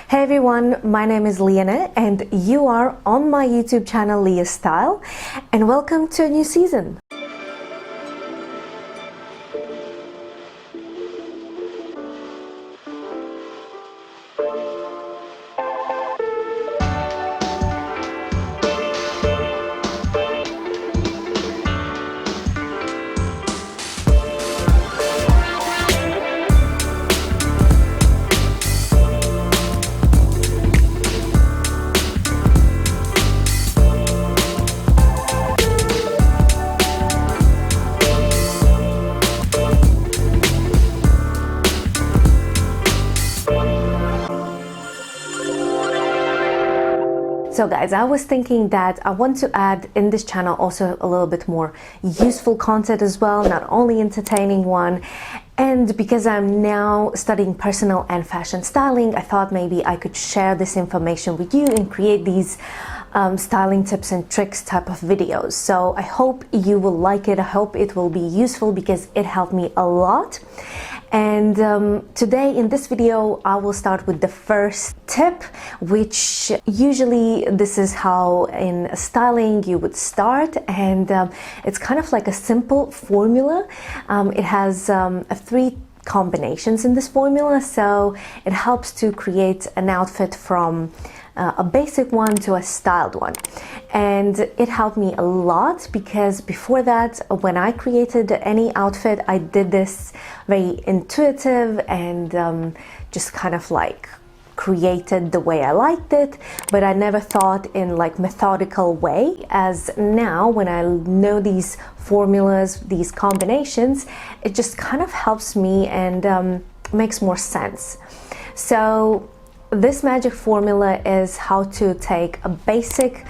Hey everyone, my name is Liana and you are on my YouTube channel Leah Style, and welcome to a new season. So guys, I was thinking that I want to add in this channel also a little bit more useful content as well, not only entertaining one. And because I'm now studying personal and fashion styling, I thought maybe I could share this information with you and create these styling tips and tricks type of videos. So I hope you will like it. I hope it will be useful because it helped me a lot. And today in this video I will start with the first tip, which usually this is how in styling you would start, and it's kind of like a simple formula. It has 3 combinations in this formula, so it helps to create an outfit from a basic one to a styled one. And it helped me a lot because before that, when I created any outfit, I did this very intuitive and just kind of like created the way I liked it, but I never thought in like methodical way. As now when I know these formulas, these combinations, it just kind of helps me and makes more sense. So this magic formula is how to take a basic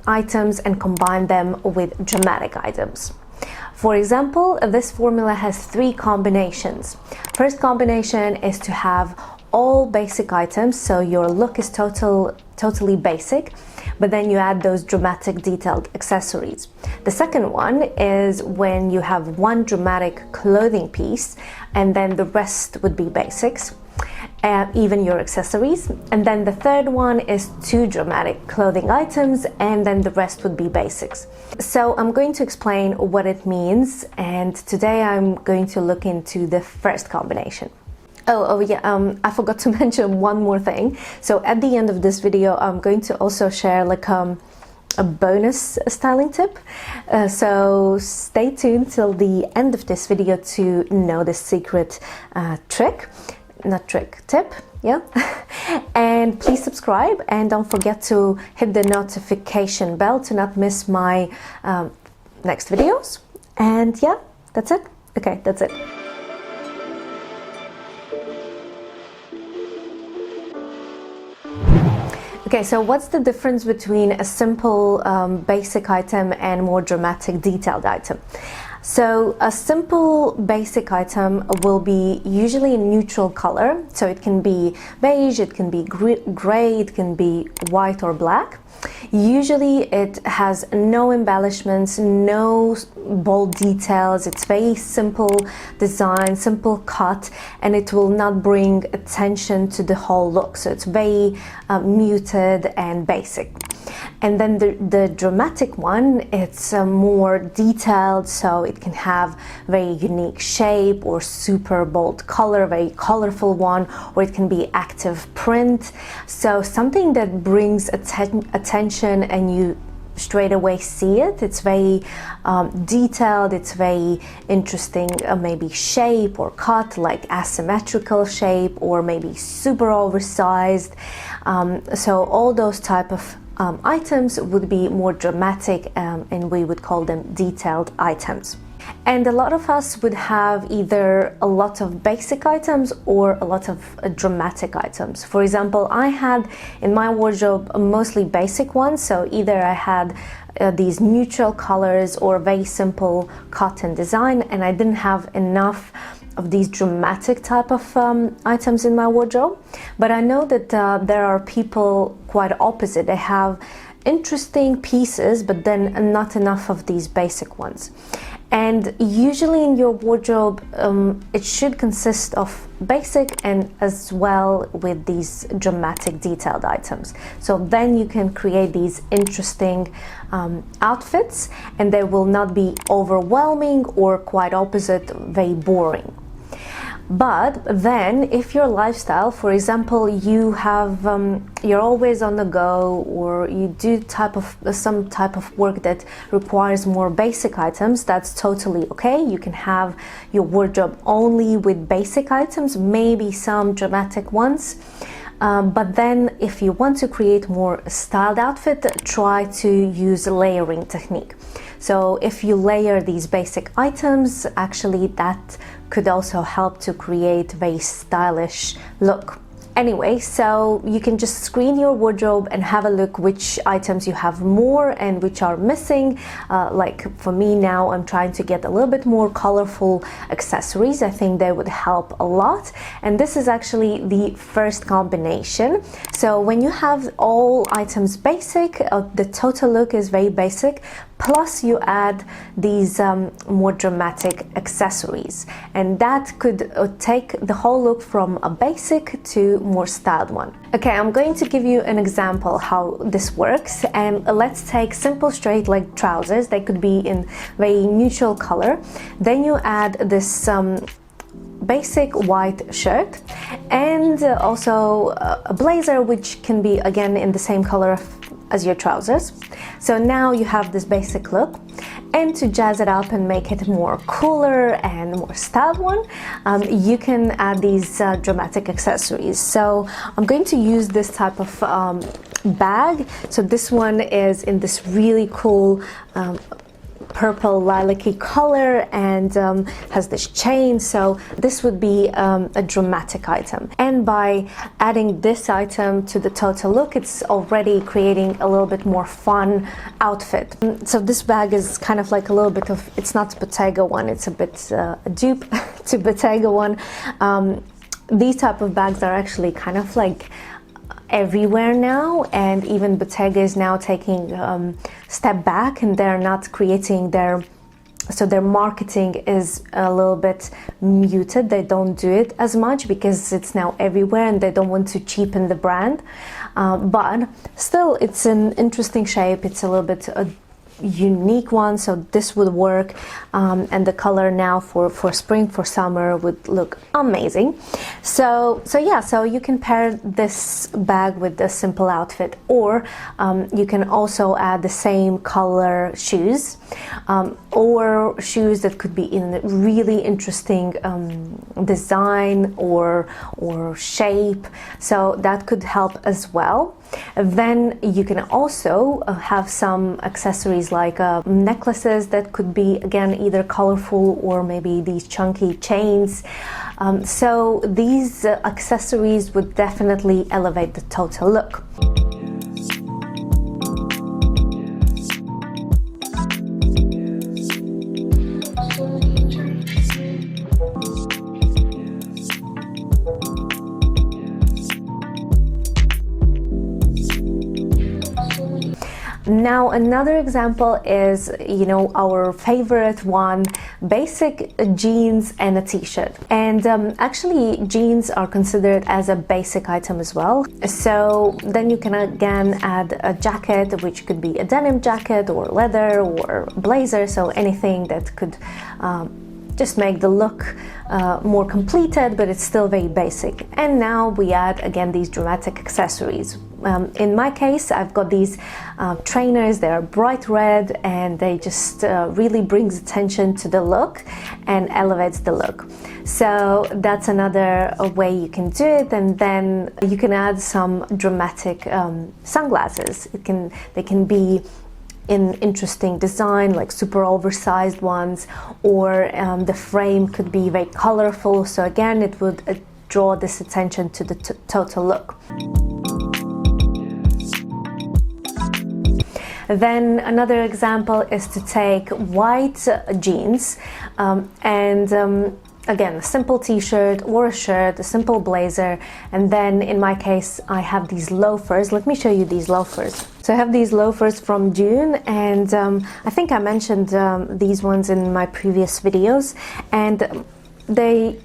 items and combine them with dramatic items. For example, this formula has 3 combinations. First combination is to have all basic items, so your look is totally basic, but then you add those dramatic detailed accessories. The second one is when you have one dramatic clothing piece and then the rest would be basics, even your accessories. And then the third one is 2 dramatic clothing items and then the rest would be basics. So I'm going to explain what it means, and today I'm going to look into the first combination. Oh yeah, I forgot to mention one more thing. So at the end of this video I'm going to also share like a bonus styling tip, so stay tuned till the end of this video to know the secret tip, yeah. And please subscribe and don't forget to hit the notification bell to not miss my next videos. And yeah, that's it. Okay, that's it. Okay, so what's the difference between a simple basic item and more dramatic detailed item? So a simple basic item will be usually a neutral color, so it can be beige, it can be gray, it can be white or black. Usually it has no embellishments, no bold details. It's very simple design, simple cut, and it will not bring attention to the whole look. So it's very muted and basic. And then the dramatic one, it's more detailed, so it can have very unique shape or super bold color, very colorful one, or it can be active print. So something that brings attention and you straight away see it. It's very detailed, it's very interesting, maybe shape or cut, like asymmetrical shape, or maybe super oversized. So all those type of items would be more dramatic, and we would call them detailed items. And a lot of us would have either a lot of basic items or a lot of dramatic items. For example, I had in my wardrobe mostly basic ones, so either I had these neutral colors or very simple cotton design, and I didn't have enough of these dramatic type of items in my wardrobe. But I know that there are people quite opposite. They have interesting pieces but then not enough of these basic ones. And usually in your wardrobe, it should consist of basic and as well with these dramatic detailed items. So then you can create these interesting outfits, and they will not be overwhelming or quite opposite, very boring. But then if your lifestyle, for example, you have you're always on the go, or you do some type of work that requires more basic items, that's totally okay. You can have your wardrobe only with basic items, maybe some dramatic ones. But then if you want to create more styled outfit, try to use a layering technique. So if you layer these basic items, actually that could also help to create a very stylish look. Anyway, so you can just screen your wardrobe and have a look which items you have more and which are missing. Like for me now, I'm trying to get a little bit more colorful accessories. I think they would help a lot. And this is actually the first combination. So when you have all items basic, the total look is very basic. Plus you add these more dramatic accessories, and that could take the whole look from a basic to more styled one. Okay, I'm going to give you an example how this works, and let's take simple straight leg trousers. They could be in very neutral color. Then you add this basic white shirt and also a blazer, which can be again in the same color as your trousers. So now you have this basic look, and to jazz it up and make it more cooler and more styled one, you can add these dramatic accessories. So I'm going to use this type of bag. So this one is in this really cool purple lilac-y color and has this chain, so this would be a dramatic item. And by adding this item to the total look, it's already creating a little bit more fun outfit. So this bag is kind of like a little bit of, it's not Bottega one, it's a bit a dupe to Bottega one. These type of bags are actually kind of like everywhere now, and even Bottega is now taking step back, and they're not creating their marketing is a little bit muted. They don't do it as much because it's now everywhere and they don't want to cheapen the brand, but still it's an interesting shape. It's a little bit unique one, so this would work, and the color now for spring, for summer would look amazing. So yeah, so you can pair this bag with the simple outfit, or you can also add the same color shoes, or shoes that could be in really interesting design or shape, so that could help as well. Then you can also have some accessories like necklaces that could be again either colorful or maybe these chunky chains. So these accessories would definitely elevate the total look. Now another example is, you know, our favorite one, basic jeans and a t-shirt. And actually jeans are considered as a basic item as well. So then you can again add a jacket, which could be a denim jacket or leather or blazer, so anything that could just make the look more completed, but it's still very basic. And now we add again these dramatic accessories. In my case, I've got these trainers. They are bright red, and they just really brings attention to the look and elevates the look. So that's another way you can do it. And then you can add some dramatic sunglasses. They can be in interesting design, like super oversized ones, or the frame could be very colorful, so again it would draw this attention to the total look. Then another example is to take white jeans and again, a simple t-shirt or a shirt, a simple blazer, and then in my case I have these loafers. Let me show you these loafers. So I have these loafers from June, and I think I mentioned these ones in my previous videos, and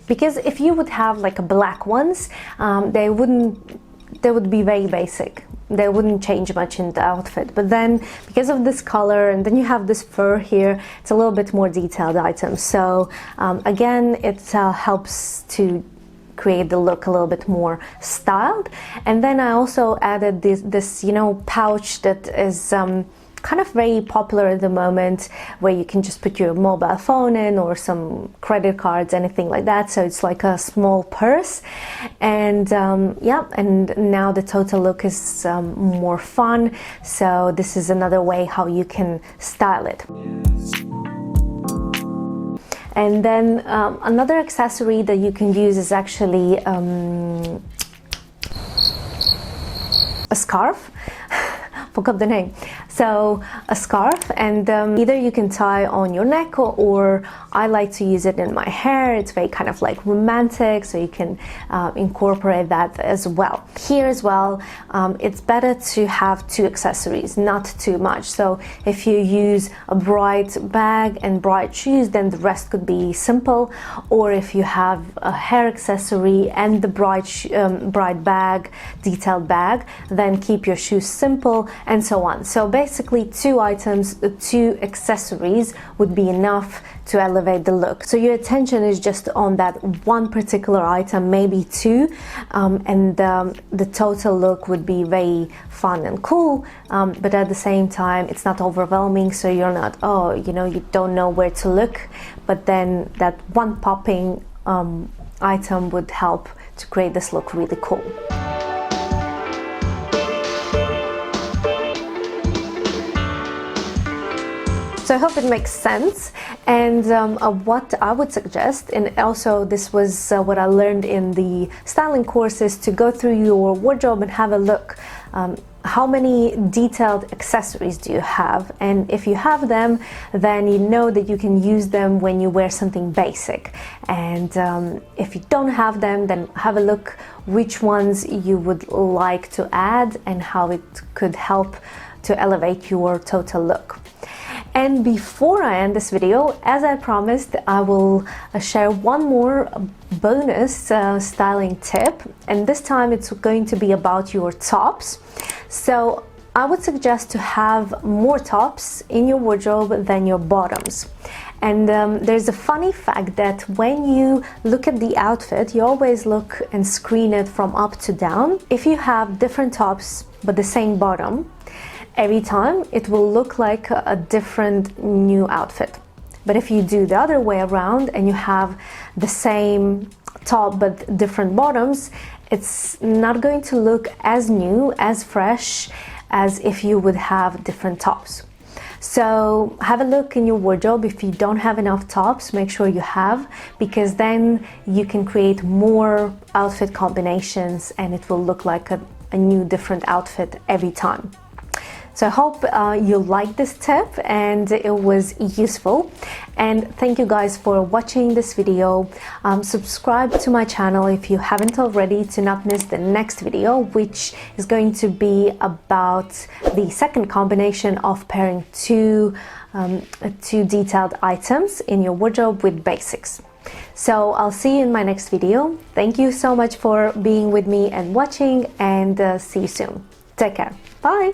because if you would have like a black ones, they would be very basic. They wouldn't change much in the outfit, but then because of this color, and then you have this fur here, it's a little bit more detailed item. So again, it helps to create the look a little bit more styled. And then I also added this you know, pouch that is kind of very popular at the moment, where you can just put your mobile phone in or some credit cards, anything like that. So it's like a small purse, and yeah, and now the total look is more fun. So this is another way how you can style it. And then another accessory that you can use is actually a scarf. Forgot the name. So a scarf, and either you can tie on your neck, or I like to use it in my hair. It's very kind of like romantic, so you can incorporate that as well. Here as well, it's better to have two accessories, not too much. So if you use a bright bag and bright shoes, then the rest could be simple. Or if you have a hair accessory and the bright bag, detailed bag, then keep your shoes simple, and so on. So basically two items, two accessories would be enough to elevate the look. So your attention is just on that one particular item, maybe two, and the total look would be very fun and cool, but at the same time it's not overwhelming, so you're not, oh, you know, you don't know where to look, but then that one popping item would help to create this look really cool. So I hope it makes sense, and what I would suggest, and also this was what I learned in the styling courses, to go through your wardrobe and have a look. How many detailed accessories do you have? And if you have them, then you know that you can use them when you wear something basic. And if you don't have them, then have a look which ones you would like to add and how it could help to elevate your total look. And before I end this video, as I promised, I will share one more bonus styling tip, and this time it's going to be about your tops. So I would suggest to have more tops in your wardrobe than your bottoms. And there's a funny fact that when you look at the outfit, you always look and screen it from up to down. If you have different tops but the same bottom, every time it will look like a different new outfit. But if you do the other way around and you have the same top but different bottoms, it's not going to look as new, as fresh as if you would have different tops. So have a look in your wardrobe. If you don't have enough tops, make sure you have, because then you can create more outfit combinations and it will look like a new different outfit every time. So I hope you liked this tip and it was useful, and thank you guys for watching this video. Subscribe to my channel if you haven't already to not miss the next video, which is going to be about the second combination of pairing two detailed items in your wardrobe with basics. So I'll see you in my next video. Thank you so much for being with me and watching, and see you soon. Take care. Bye.